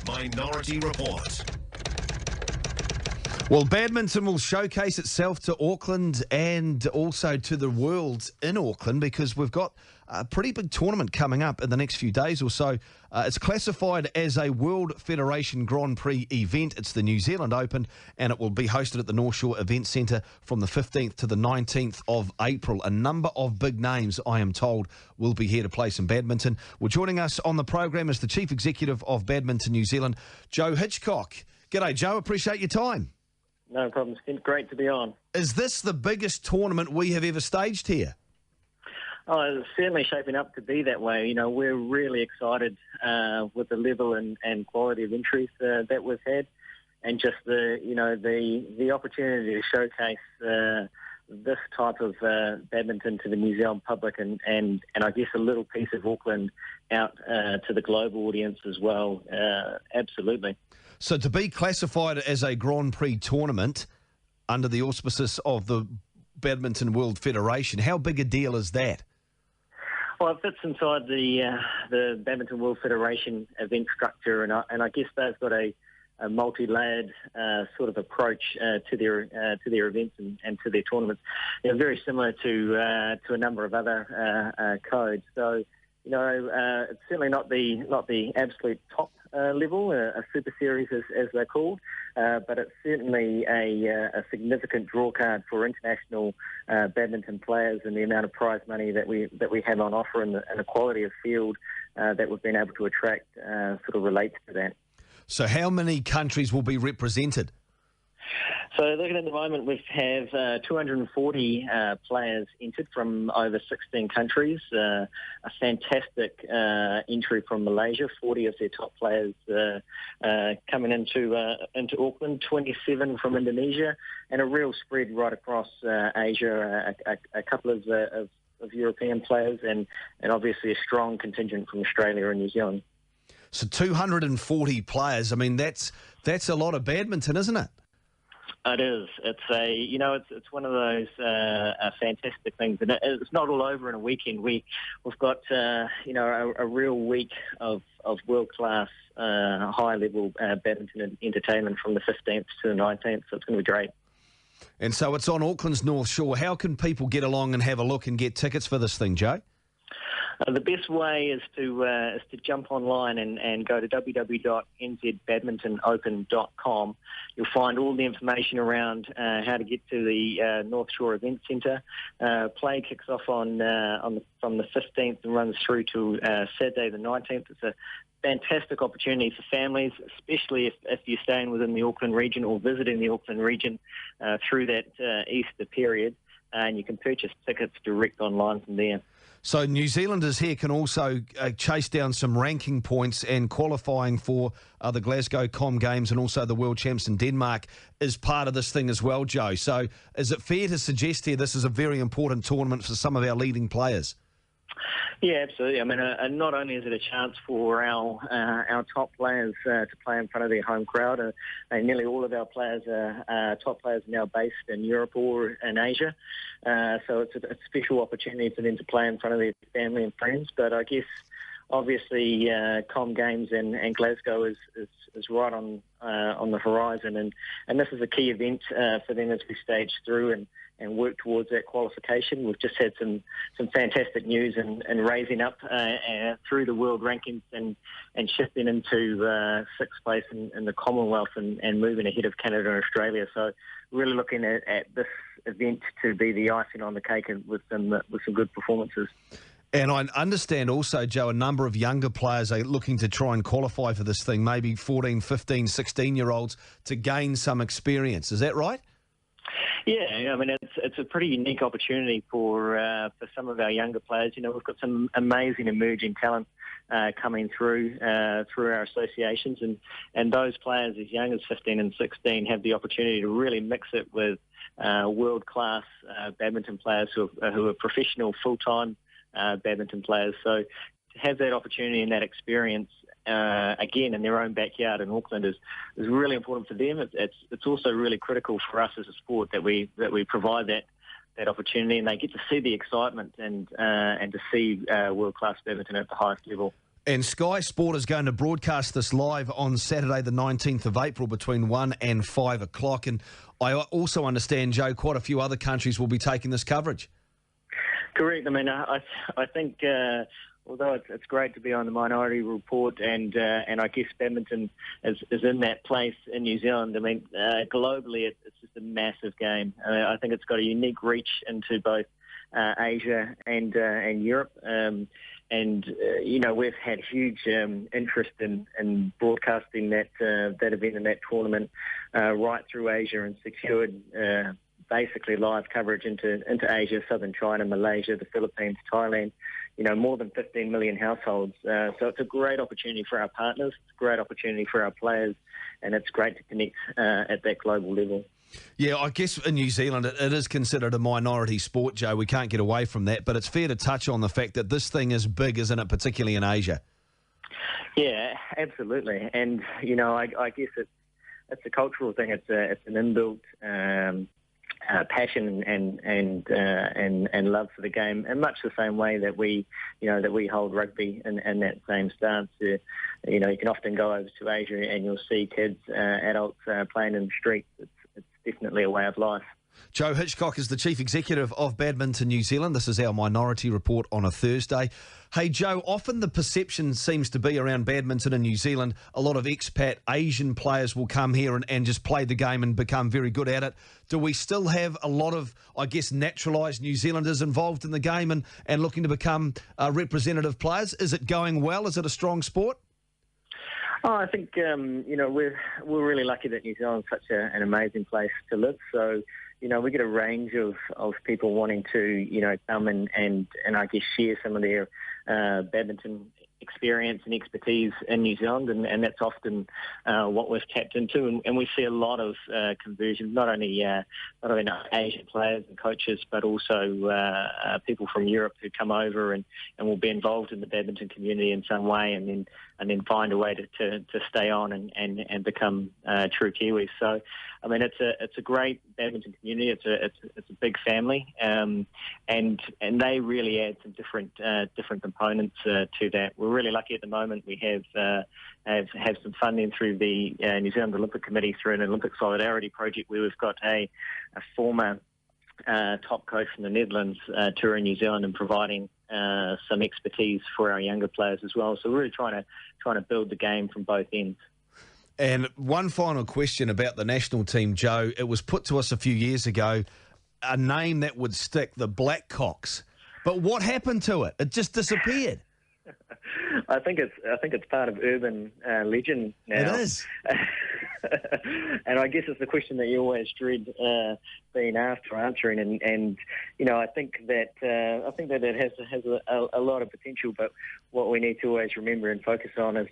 Minority Report. Well, badminton will showcase itself to Auckland and also to the world in Auckland because we've got a pretty big tournament coming up in the next few days or so. It's classified as a World Federation Grand Prix event. It's the New Zealand Open, and it will be hosted at the North Shore Event Centre from the 15th to the 19th of April. A number of big names, I am told, will be here to play some badminton. Well, joining us on the program is the Chief Executive of Badminton New Zealand, Joe Hitchcock. G'day, Joe. Appreciate your time. No problem, Stint. Great to be on. Is this the biggest tournament we have ever staged here? Oh, it's certainly shaping up to be that way. You know, we're really excited with the level and quality of entries that we've had, and just the opportunity to showcase this type of badminton to the New Zealand public, and I guess a little piece of Auckland out to the global audience as well. Absolutely. So to be classified as a Grand Prix tournament under the auspices of the Badminton World Federation, how big a deal is that? Well, it fits inside the Badminton World Federation event structure, and I guess they've got a multi-layered sort of approach to their events and to their tournaments. They're very similar to a number of other codes. So, you know, it's certainly not the absolute top level, a super series as they're called, but it's certainly a significant draw card for international badminton players, and the amount of prize money that we have on offer and the quality of field that we've been able to attract sort of relates to that. So how many countries will be represented? So looking at the moment, we have 240 players entered from over 16 countries. A fantastic entry from Malaysia, 40 of their top players coming into Auckland, 27 from Indonesia, and a real spread right across Asia, a couple of European players, and obviously a strong contingent from Australia and New Zealand. So 240 players, I mean, that's a lot of badminton, isn't it? It is. It's one of those fantastic things, and it's not all over in a weekend. We've got a real week of world class, high level badminton entertainment from the 15th to the 19th. So it's going to be great. And so it's on Auckland's North Shore. How can people get along and have a look and get tickets for this thing, Joe? The best way is to jump online and go to www.nzbadmintonopen.com. You'll find all the information around how to get to the North Shore Event Centre. Play kicks off from the 15th and runs through to Saturday the 19th. It's a fantastic opportunity for families, especially if you're staying within the Auckland region or visiting the Auckland region through that Easter period. And you can purchase tickets direct online from there. So New Zealanders here can also chase down some ranking points, and qualifying for the Glasgow Com Games and also the World Champs in Denmark is part of this thing as well, Joe. So is it fair to suggest here this is a very important tournament for some of our leading players? Yeah, absolutely. I mean, not only is it a chance for our top players to play in front of their home crowd, nearly all of our players top players are now based in Europe or in Asia, so it's a special opportunity for them to play in front of their family and friends. But I guess, obviously, Com Games and Glasgow is right on the horizon, and this is a key event for them as we stage through and work towards that qualification. We've just had some fantastic news and raising up through the world rankings and shifting into sixth place in the Commonwealth and moving ahead of Canada and Australia. So really looking at this event to be the icing on the cake with some good performances. And I understand also, Joe, a number of younger players are looking to try and qualify for this thing, maybe 14, 15, 16-year-olds, to gain some experience. Is that right? Yeah, I mean, it's a pretty unique opportunity for some of our younger players. You know, we've got some amazing emerging talent coming through our associations, and those players as young as 15 and 16 have the opportunity to really mix it with world-class badminton players who are professional, full-time badminton players. So to have that opportunity and that experience again in their own backyard in Auckland is really important for them. It's also really critical for us as a sport that we provide that opportunity, and they get to see the excitement and to see world class badminton at the highest level. And Sky Sport is going to broadcast this live on Saturday the 19th of April between 1 and 5 o'clock. And I also understand, Joe, quite a few other countries will be taking this coverage. Correct. I mean, I think although it's great to be on the Minority Report, and I guess badminton is in that place in New Zealand. I mean, globally, it's just a massive game. I think it's got a unique reach into both Asia and Europe. You know, we've had huge interest in broadcasting that event and that tournament right through Asia, and secured basically live coverage into Asia, southern China, Malaysia, the Philippines, Thailand. You know, more than 15 million households. So it's a great opportunity for our partners, it's a great opportunity for our players, and it's great to connect at that global level. Yeah, I guess in New Zealand it is considered a minority sport, Joe. We can't get away from that. But it's fair to touch on the fact that this thing is big, isn't it, particularly in Asia? Yeah, absolutely. And, you know, I guess it's a cultural thing. It's an inbuilt passion and love for the game, in much the same way that we hold rugby in that same stance. You know, you can often go over to Asia and you'll see kids, adults playing in the streets. It's definitely a way of life. Joe Hitchcock is the Chief Executive of Badminton New Zealand. This is our Minority Report on a Thursday. Hey, Joe, often the perception seems to be around badminton in New Zealand, a lot of expat Asian players will come here and just play the game and become very good at it. Do we still have a lot of, I guess, naturalised New Zealanders involved in the game and looking to become representative players? Is it going well? Is it a strong sport? Oh, I think you know, we're really lucky that New Zealand's such an amazing place to live. So, you know, we get a range of people wanting to, you know, come and I guess share some of their badminton experience and expertise in New Zealand, and that's often what we've tapped into, and we see a lot of conversion, not only Asian players and coaches, but also people from Europe who come over and will be involved in the badminton community in some way, and then find a way to stay on and become true Kiwis. So, I mean, it's a great badminton community. It's a big family, and they really add some different components to that. We're really lucky at the moment. We have some funding through the New Zealand Olympic Committee through an Olympic Solidarity project, where we've got a former top coach from the Netherlands touring New Zealand and providing some expertise for our younger players as well. So we're really trying to build the game from both ends. And one final question about the national team, Joe. It was put to us a few years ago, a name that would stick, the Blackhawks. But what happened to it? It just disappeared. I think it's part of urban legend now. It is. And I guess it's the question that you always dread being asked or answering. And you know, I think that it has a lot of potential. But what we need to always remember and focus on is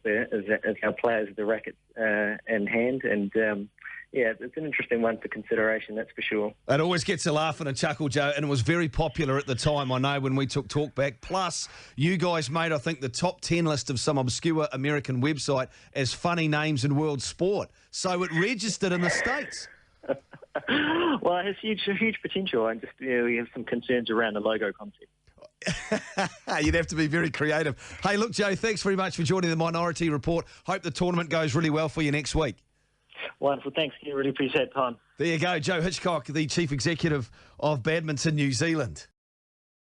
our players, the rackets in hand. And yeah, it's an interesting one for consideration, that's for sure. It always gets a laugh and a chuckle, Joe, and it was very popular at the time, I know, when we took Talkback. Plus, you guys made, I think, the top 10 list of some obscure American website as funny names in world sport. So it registered in the States. Well, it has huge potential, and just, you know, we have some concerns around the logo concept. You'd have to be very creative. Hey, look, Joe, thanks very much for joining the Minority Report. Hope the tournament goes really well for you next week. Wonderful. Thanks. I really appreciate the time. There you go. Joe Hitchcock, the Chief Executive of Badminton New Zealand.